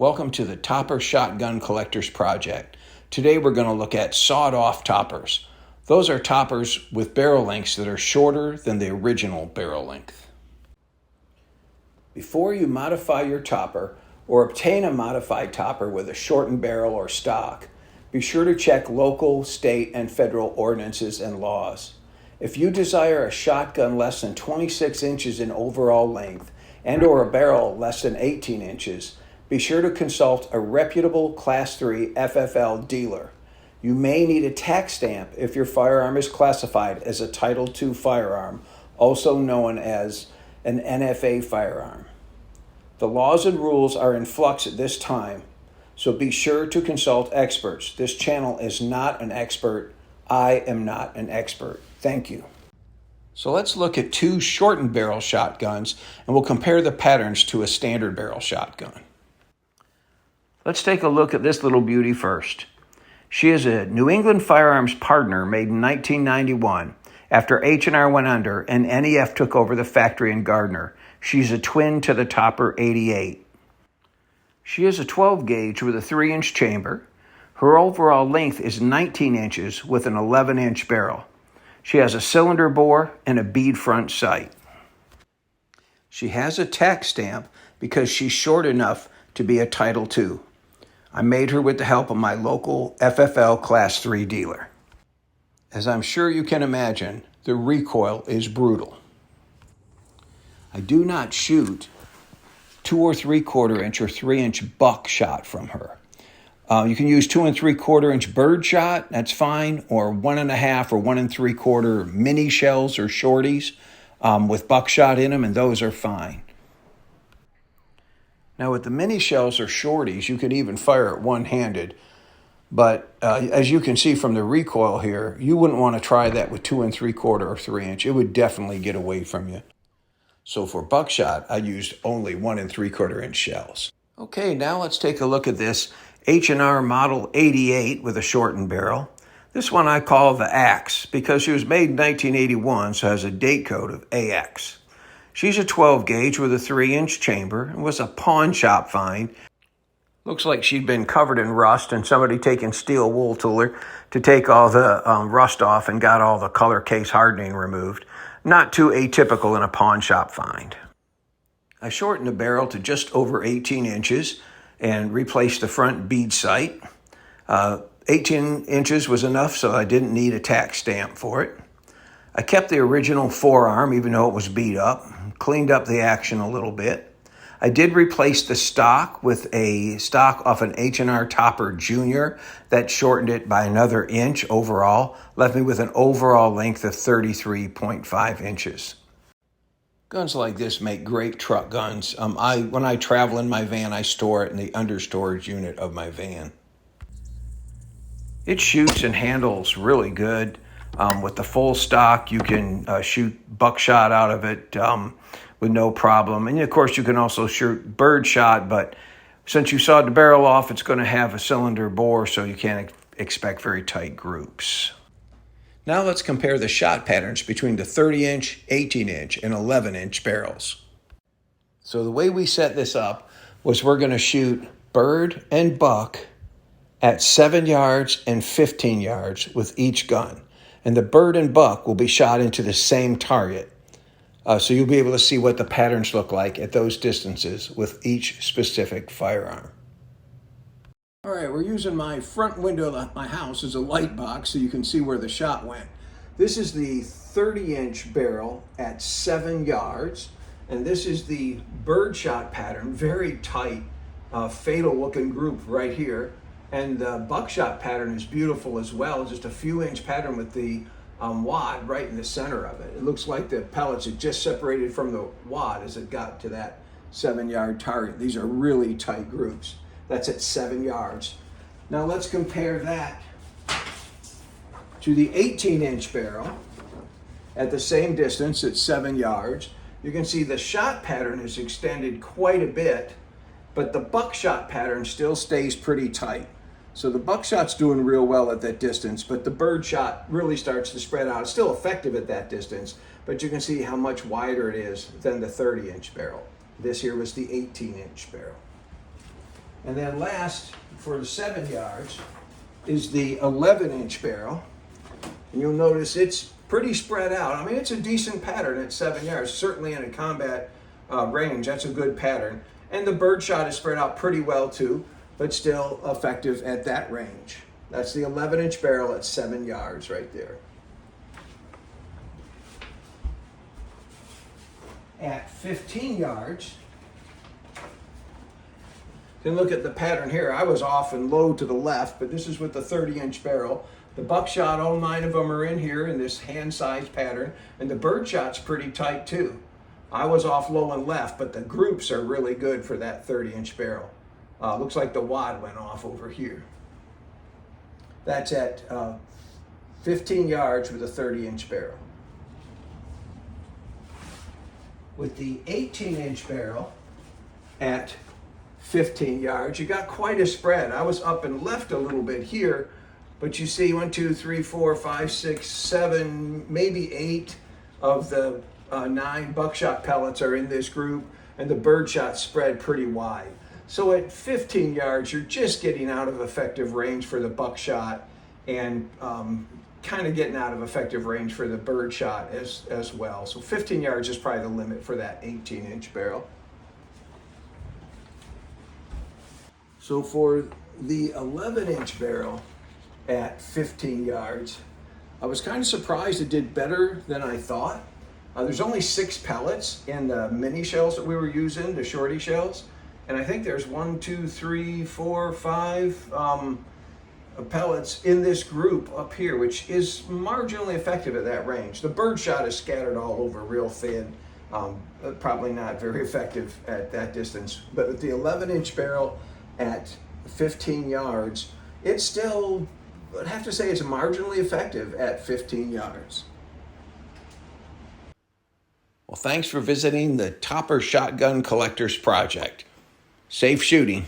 Welcome to the Topper Shotgun Collectors Project. Today we're going to look at sawed-off toppers. Those are toppers with barrel lengths that are shorter than the original barrel length. Before you modify your topper or obtain a modified topper with a shortened barrel or stock, be sure to check local, state, and federal ordinances and laws. If you desire a shotgun less than 26 inches in overall length and or a barrel less than 18 inches, be sure to consult a reputable Class 3 FFL dealer. You may need a tax stamp if your firearm is classified as a Title II firearm, also known as an NFA firearm. The laws and rules are in flux at this time, so be sure to consult experts. This channel is not an expert. I am not an expert. Thank you. So let's look at two shortened barrel shotguns, and we'll compare the patterns to a standard barrel shotgun. Let's take a look at this little beauty first. She is a New England Firearms partner made in 1991 after H&R went under and NEF took over the factory in Gardner. She's a twin to the Topper 88. She is a 12 gauge with a 3-inch chamber. Her overall length is 19 inches with an 11-inch barrel. She has a cylinder bore and a bead front sight. She has a tax stamp because she's short enough to be a Title II. I made her with the help of my local FFL Class 3 dealer. As I'm sure you can imagine, the recoil is brutal. I do not shoot 2 3/4 inch or 3-inch buckshot from her. You can use 2 3/4 inch bird shot, that's fine, or 1.5 or 1 3/4 mini shells or shorties with buckshot in them, and those are fine. Now with the mini shells or shorties, you can even fire it one-handed, but as you can see from the recoil here, you wouldn't want to try that with 2 3/4 or 3-inch. It would definitely get away from you. So for buckshot, I used only 1 3/4 inch shells. Okay, now let's take a look at this H&R Model 88 with a shortened barrel. This one I call the Axe because she was made in 1981, so has a date code of AX. She's a 12 gauge with a 3-inch chamber and was a pawn shop find. Looks like she'd been covered in rust and somebody taken steel wool tooler to take all the rust off and got all the color case hardening removed. Not too atypical in a pawn shop find. I shortened the barrel to just over 18 inches and replaced the front bead sight. 18 inches was enough, so I didn't need a tax stamp for it. I kept the original forearm, even though it was beat up, cleaned up the action a little bit. I did replace the stock with a stock off an H&R Topper Junior that shortened it by another inch overall, left me with an overall length of 33.5 inches. Guns like this make great truck guns. When I travel in my van, I store it in the understorage unit of my van. It shoots and handles really good. With the full stock, you can shoot buckshot out of it with no problem. And of course, you can also shoot bird shot, but since you sawed the barrel off, it's going to have a cylinder bore, so you can't expect very tight groups. Now let's compare the shot patterns between the 30-inch, 18-inch, and 11-inch barrels. So the way we set this up was we're going to shoot bird and buck at 7 yards and 15 yards with each gun. And the bird and buck will be shot into the same target. So you'll be able to see what the patterns look like at those distances with each specific firearm. All right, we're using my front window of my house as a light box so you can see where the shot went. This is the 30-inch barrel at 7 yards, and this is the bird shot pattern, very tight, fatal looking group right here. And the buckshot pattern is beautiful as well, just a few inch pattern with the wad right in the center of it. It looks like the pellets had just separated from the wad as it got to that 7-yard target. These are really tight groups. That's at 7 yards. Now let's compare that to the 18-inch barrel at the same distance at 7 yards. You can see the shot pattern is extended quite a bit, but the buckshot pattern still stays pretty tight. So the buckshot's doing real well at that distance, but the bird shot really starts to spread out. It's still effective at that distance, but you can see how much wider it is than the 30-inch barrel. This here was the 18-inch barrel. And then last, for the 7 yards, is the 11-inch barrel. And you'll notice it's pretty spread out. I mean, it's a decent pattern at 7 yards. Certainly in a combat range, that's a good pattern. And the birdshot is spread out pretty well too, but still effective at that range. That's the 11-inch barrel at 7 yards right there. At 15 yards, you can look at the pattern here. I was off and low to the left, but this is with the 30-inch barrel. The buckshot, all 9 of them are in here in this hand-sized pattern, and the birdshot's pretty tight too. I was off low and left, but the groups are really good for that 30-inch barrel. Looks like the wad went off over here. That's at 15 yards with a 30-inch barrel. With the 18-inch barrel at 15 yards, you got quite a spread. I was up and left a little bit here, but you see 1, 2, 3, 4, 5, 6, 7, maybe 8 of the 9 buckshot pellets are in this group, and the birdshot spread pretty wide. So at 15 yards, you're just getting out of effective range for the buckshot and kind of getting out of effective range for the birdshot as well. So 15 yards is probably the limit for that 18-inch barrel. So for the 11-inch barrel at 15 yards, I was kind of surprised it did better than I thought. There's only 6 pellets in the mini shells that we were using, the shorty shells. And I think there's 1, 2, 3, 4, 5 pellets in this group up here, which is marginally effective at that range. The birdshot is scattered all over real thin, probably not very effective at that distance. But with the 11-inch barrel at 15 yards, it's still, I'd have to say it's marginally effective at 15 yards. Well, thanks for visiting the Topper Shotgun Collectors Project. Safe shooting.